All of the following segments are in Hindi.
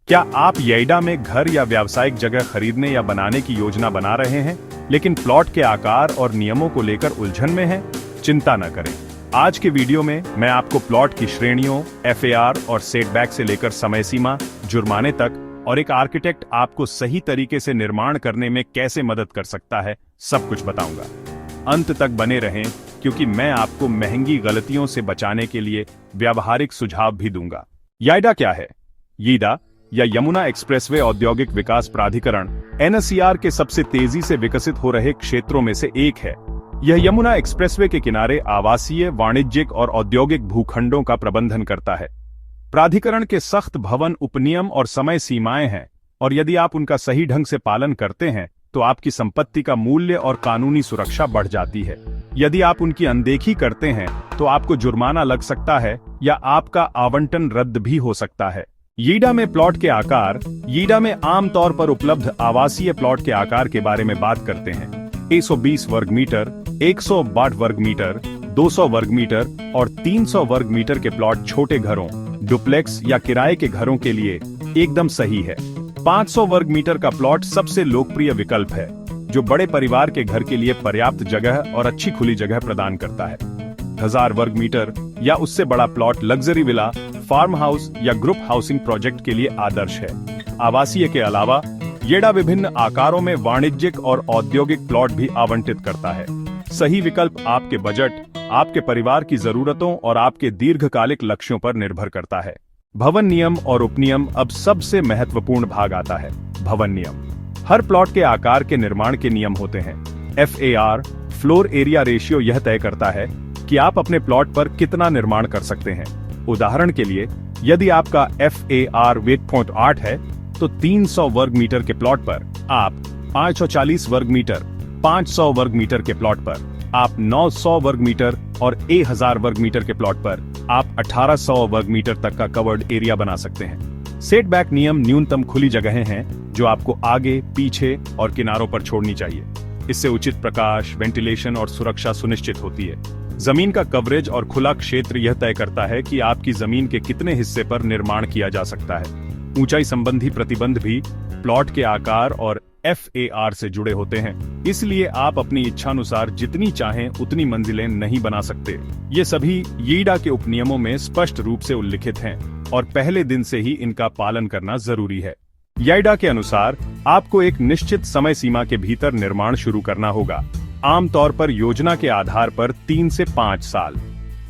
क्या आप येइडा में घर या व्यावसायिक जगह खरीदने या बनाने की योजना बना रहे हैं, लेकिन प्लॉट के आकार और नियमों को लेकर उलझन में हैं? चिंता न करें। आज के वीडियो में मैं आपको प्लॉट की श्रेणियों, एफएआर और सेटबैक से लेकर समय सीमा, जुर्माने तक और एक आर्किटेक्ट आपको सही तरीके से निर्माण करने में कैसे मदद कर सकता है, सब कुछ बताऊंगा। अंत तक बने रहें, क्योंकि मैं आपको महंगी गलतियों से बचाने के लिए व्यावहारिक सुझाव भी दूंगा। येइडा क्या है? येइडा या यमुना एक्सप्रेसवे औद्योगिक विकास प्राधिकरण एनसीआर के सबसे तेजी से विकसित हो रहे क्षेत्रों में से एक है। यह यमुना एक्सप्रेसवे के किनारे आवासीय, वाणिज्यिक और औद्योगिक भूखंडों का प्रबंधन करता है। प्राधिकरण के सख्त भवन उपनियम और समय सीमाएं हैं, और यदि आप उनका सही ढंग से पालन करते हैं तो आपकी संपत्ति का मूल्य और कानूनी सुरक्षा बढ़ जाती है। यदि आप उनकी अनदेखी करते हैं तो आपको जुर्माना लग सकता है या आपका आवंटन रद्द भी हो सकता है। येइडा में प्लॉट के आकार। येइडा में आमतौर पर उपलब्ध आवासीय प्लॉट के आकार के बारे में बात करते हैं। 120 वर्ग मीटर, 162 वर्ग मीटर, 200 वर्ग मीटर और 300 वर्ग मीटर के प्लॉट छोटे घरों, डुप्लेक्स या किराए के घरों के लिए एकदम सही है। 500 वर्ग मीटर का प्लॉट सबसे लोकप्रिय विकल्प है, जो बड़े परिवार के घर के लिए पर्याप्त जगह और अच्छी खुली जगह प्रदान करता है। 1000 वर्ग मीटर या उससे बड़ा plot luxury villa, farm house या ग्रुप हाउसिंग प्रोजेक्ट के लिए आदर्श है। आवासीय के अलावा येइडा विभिन्न आकारों में वाणिज्यिक और औद्योगिक प्लॉट भी आवंटित करता है। सही विकल्प आपके बजट, आपके परिवार की जरूरतों और आपके दीर्घकालिक लक्ष्यों पर निर्भर करता है। भवन नियम और उपनियम। अब सबसे महत्वपूर्ण भाग आता है, भवन नियम। हर प्लॉट के आकार के निर्माण के नियम होते हैं। एफएआर, फ्लोर एरिया रेशियो, यह तय करता है कि आप अपने प्लॉट पर कितना निर्माण कर सकते हैं। उदाहरण के लिए, यदि आपका एफएआर 8 है तो 300 वर्ग मीटर के प्लॉट पर आप 540 वर्ग मीटर, 500 वर्ग मीटर के प्लॉट पर आप 900 वर्ग मीटर और 1000 वर्ग मीटर के प्लॉट पर आप 1800 वर्ग मीटर तक का कवर्ड एरिया बना सकते हैं। सेटबैक नियम न्यूनतम खुली जगहें हैं जो आपको आगे, पीछे और किनारों पर छोड़नी चाहिए। इससे उचित प्रकाश, वेंटिलेशन और सुरक्षा सुनिश्चित होती है। जमीन का कवरेज और खुला क्षेत्र यह तय करता है कि आपकी जमीन के कितने हिस्से पर निर्माण किया जा सकता है। ऊंचाई संबंधी प्रतिबंध भी प्लॉट के आकार और एफएआर से जुड़े होते हैं, इसलिए आप अपनी इच्छानुसार जितनी चाहें उतनी मंजिलें नहीं बना सकते। ये सभी येइडा के उपनियमों में स्पष्ट रूप से उल्लिखित हैं और पहले दिन से ही इनका पालन करना जरूरी है। येइडा के अनुसार आपको एक निश्चित समय सीमा के भीतर निर्माण शुरू करना होगा, आमतौर पर योजना के आधार पर 3 से 5 साल।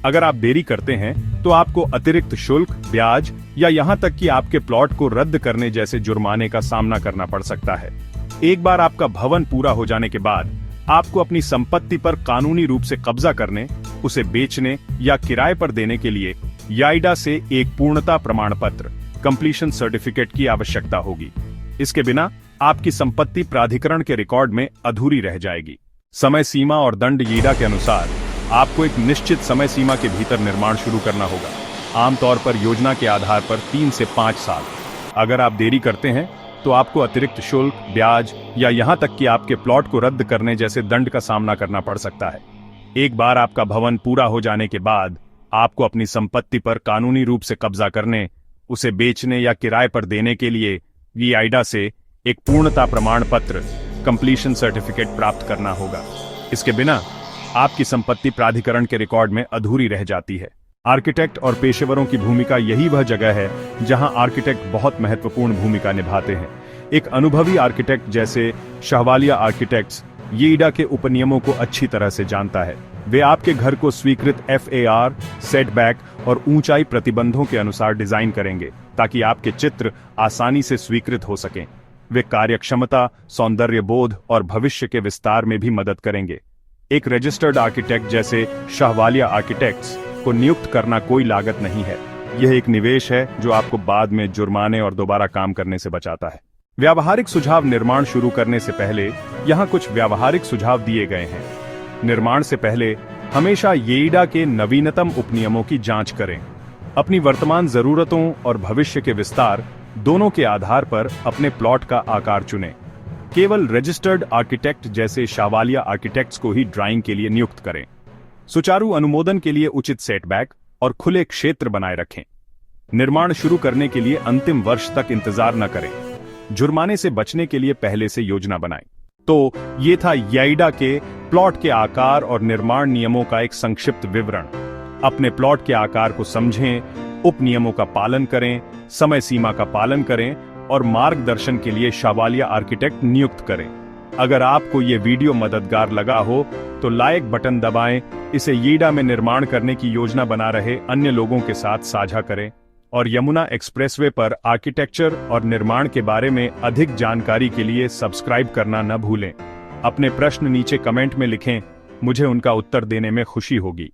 अगर आप देरी करते हैं तो आपको अतिरिक्त शुल्क, ब्याज या यहां तक कि आपके प्लॉट को रद्द करने जैसे जुर्माने का सामना करना पड़ सकता है। एक बार आपका भवन पूरा हो जाने के बाद आपको अपनी संपत्ति पर कानूनी रूप से कब्जा करने, उसे बेचने या किराए पर देने के लिए येइडा से एक पूर्णता प्रमाण पत्र, कंप्लीशन सर्टिफिकेट की आवश्यकता होगी। इसके बिना आपकी संपत्ति प्राधिकरण के रिकॉर्ड में अधूरी रह जाएगी। समय सीमा और दंड। येइडा के अनुसार आपको एक निश्चित समय सीमा के भीतर निर्माण शुरू करना होगा, आमतौर पर योजना के आधार पर 3 से 5 साल। अगर आप देरी करते हैं तो आपको अतिरिक्त शुल्क, ब्याज या यहां तक कि आपके प्लॉट को रद्द करने जैसे दंड का सामना करना पड़ सकता है। एक बार आपका भवन पूरा हो जाने के बाद आपको अपनी संपत्ति पर कानूनी रूप से कब्जा करने, उसे बेचने या किराए पर देने के लिए येइडा से एक पूर्णता प्रमाण पत्र, कंप्लीशन सर्टिफिकेट प्राप्त करना होगा। इसके बिना आपकी संपत्ति प्राधिकरण के रिकॉर्ड में अधूरी रह जाती है। आर्किटेक्ट और पेशेवरों की भूमिका। यही वह जगह है जहां आर्किटेक्ट बहुत महत्वपूर्ण भूमिका निभाते हैं। एक अनुभवी आर्किटेक्ट जैसे शाहवालिया आर्किटेक्ट्स येइडा के उपनियमों को अच्छी तरह से जानता है। वे आपके घर को स्वीकृत एफएआर, सेटबैक और ऊंचाई प्रतिबंधों के अनुसार डिजाइन करेंगे, ताकि आपके चित्र आसानी से स्वीकृत हो सकें। वे कार्यक्षमता, सौंदर्य बोध और भविष्य के विस्तार में भी मदद करेंगे। एक रजिस्टर्ड आर्किटेक्ट जैसे शाहवालिया आर्किटेक्ट्स को नियुक्त करना कोई लागत नहीं है। यह एक निवेश है जो आपको बाद में जुर्माने और दोबारा काम करने से बचाता है। व्यावहारिक सुझाव। निर्माण शुरू करने से पहले यहाँ कुछ व्यावहारिक सुझाव दिए गए हैं। निर्माण से पहले हमेशा येइडा के नवीनतम उपनियमों की जांच करें। अपनी वर्तमान जरूरतों और भविष्य के विस्तार दोनों के आधार पर अपने प्लॉट का आकार चुनें। केवल रजिस्टर्ड आर्किटेक्ट जैसे शाहवालिया आर्किटेक्ट्स को ही ड्राइंग के लिए नियुक्त करें। सुचारू अनुमोदन के लिए उचित सेटबैक और खुले क्षेत्र बनाए रखें। निर्माण शुरू करने के लिए अंतिम वर्ष तक इंतजार न करें। जुर्माने से बचने के लिए पहले से योजना बनाएं। तो ये था येइडा के प्लॉट के आकार और निर्माण नियमों का एक संक्षिप्त विवरण। अपने प्लॉट के आकार को समझें, उप नियमों का पालन करें, समय सीमा का पालन करें और मार्गदर्शन के लिए शावालिया आर्किटेक्ट नियुक्त करें। अगर आपको ये वीडियो मददगार लगा हो तो लाइक बटन दबाएं, इसे येइडा में निर्माण करने की योजना बना रहे अन्य लोगों के साथ साझा करें और यमुना एक्सप्रेसवे पर आर्किटेक्चर और निर्माण के बारे में अधिक जानकारी के लिए सब्सक्राइब करना न भूलें। अपने प्रश्न नीचे कमेंट में लिखें, मुझे उनका उत्तर देने में खुशी होगी।